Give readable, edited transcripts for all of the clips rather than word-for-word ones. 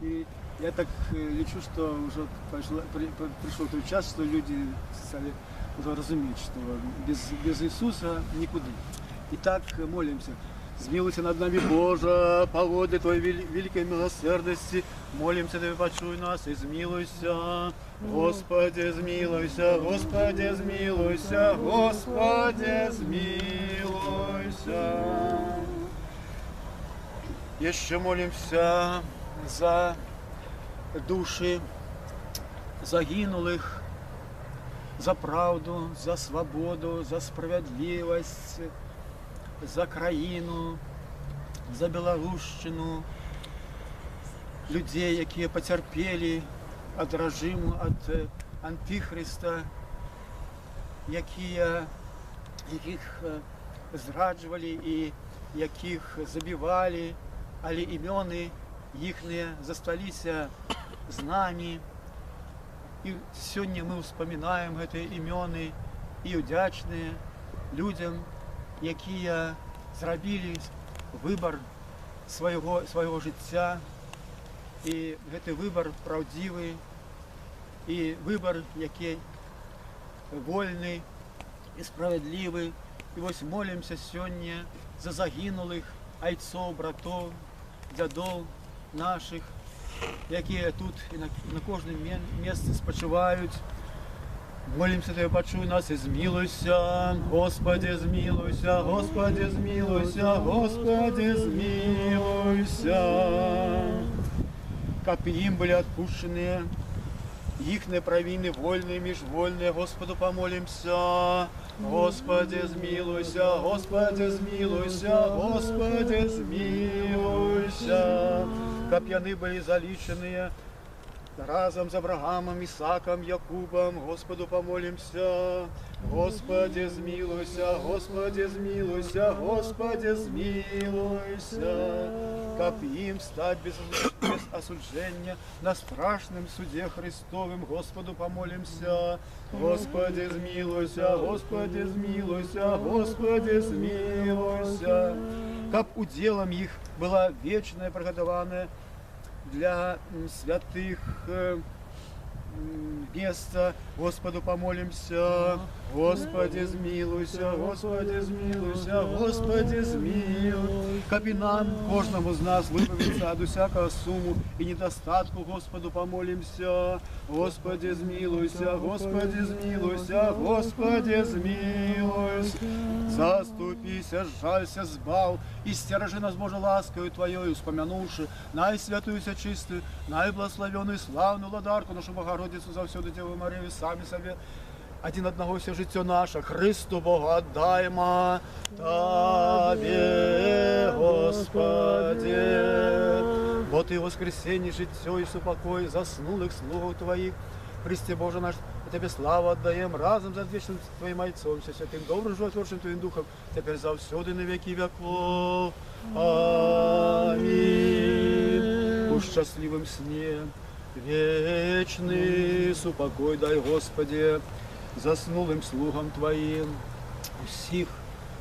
И я так лечу, что уже пришел тот час, что люди стали уже разуметь, что без Иисуса никуда. И так молимся. Змилуйся над нами, Боже, по воде Твоей великой милосердности. Молимся, Ты почуй нас и змилуйся. Господи, змилуйся, Господи, змилуйся, Господи, змилуйся. Еще молимся за души загинулых, за правду, за свободу, за справедливость, за країну, за Белорусщину, людей, які потерпели від режиму, від антихриста, яких зраджували і яких забивали, але імені їхні зосталися з нами. І сьогодні ми вспоминаємо ці імені і вдячні людям, які зробили вибір свого життя, і цей вибір правдивий, і вибір, який вольний і справедливий. І ось молимося сьогодні за загинулих отців, братів, дядів наших, які тут і на кожному місці спочивають. Молимся, Ты почуй нас и змилуйся, Господи, змилуйся, Господи, змилуйся, Господи, змилуйся. Как им были отпущены их провины, вольные, межвольные, Господу помолимся. Господи, змилуйся, Господи, змилуйся, Господи, змилуйся. Как пьяны были заличенные разом с Авраамом, Исааком, Якубом, Господу помолимся. Господи, змилуйся, Господи, змилуйся, Господи, змилуйся. Как им стать без осуждения на страшном суде Христовым, Господу помолимся. Господи, змилуйся, Господи, змилуйся, Господи, змилуйся. Как уделом их была вечная приготованная для святых место, Господу помолимся. Господи, змилуйся, Господи, змилуйся, Господи, змилуй. Как и нам, кожному из нас, выбавиться от всякого суму и недостатку, Господу помолимся. Господи, змилуйся, Господи, змилуйся, Господи, змилуйся. Заступися, сжалься, збав, и стержи нас, Боже, ласкою Твоею, вспомянувши наисвятуюся чистую, наиблагословенную, славную владарку нашу Богородицу, за всюду Деву Марию, сами себе, один одного все життя наше, Христу Богу отдаймо, Тебе, Господи. Вот и воскресенье, життя и супокой заснулых слуг Твоих, Христе Боже наш, Тебе славу отдаем разом за вечным Твоим Отцом, все святым, добрым, животворчим Твоим Духом, теперь за всюду на веки веков. Аминь. У счастливом сне вечный супокой дай, Господи, заснулым слугам Твоим, всех,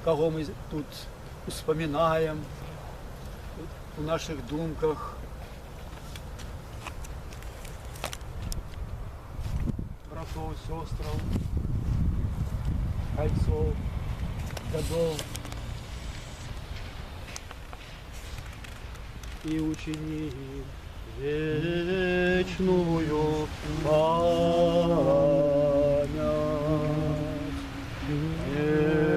кого мы тут вспоминаем в наших думках. Братов, сестров, отцов, годов и учеников вечную память. Вечную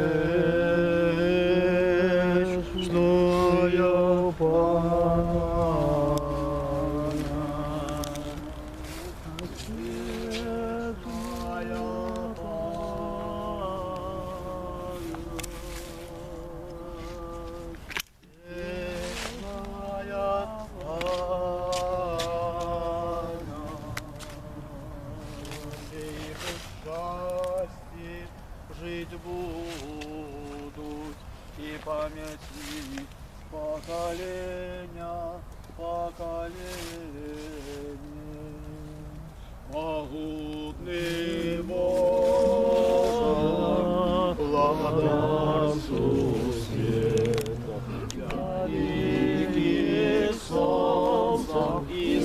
жить будут и памяти поколения, поколения. Могутный Бог, владарству света, великий солнцем и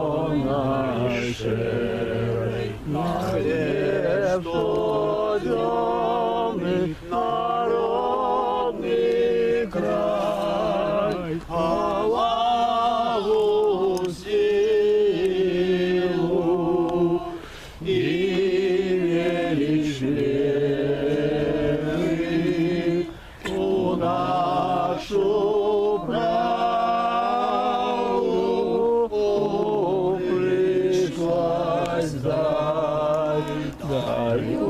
Злюбленной шерой, на хлеб, что темный народный край, славу, силу и величие у нашу правду пришлась даю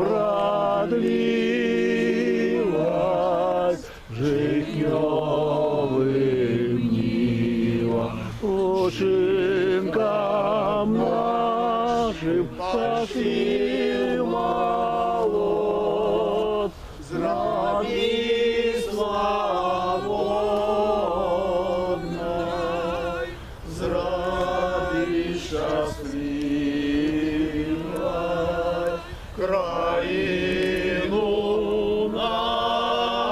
родливость житнёвым нивам, лучинкам нашим пошли молот, зраби свободной, зраби счастливой, краину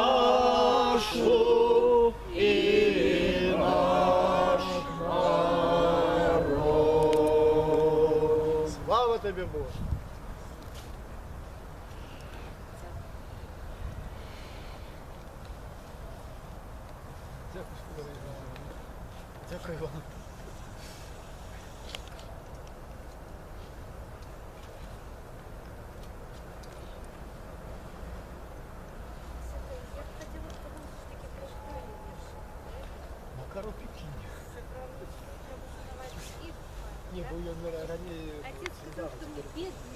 нашу и наш народ. Слава Тебе, Боже! Дякую вам. Макаров пекине. Не, бо я раніше... Отец сказал, что мы бедные.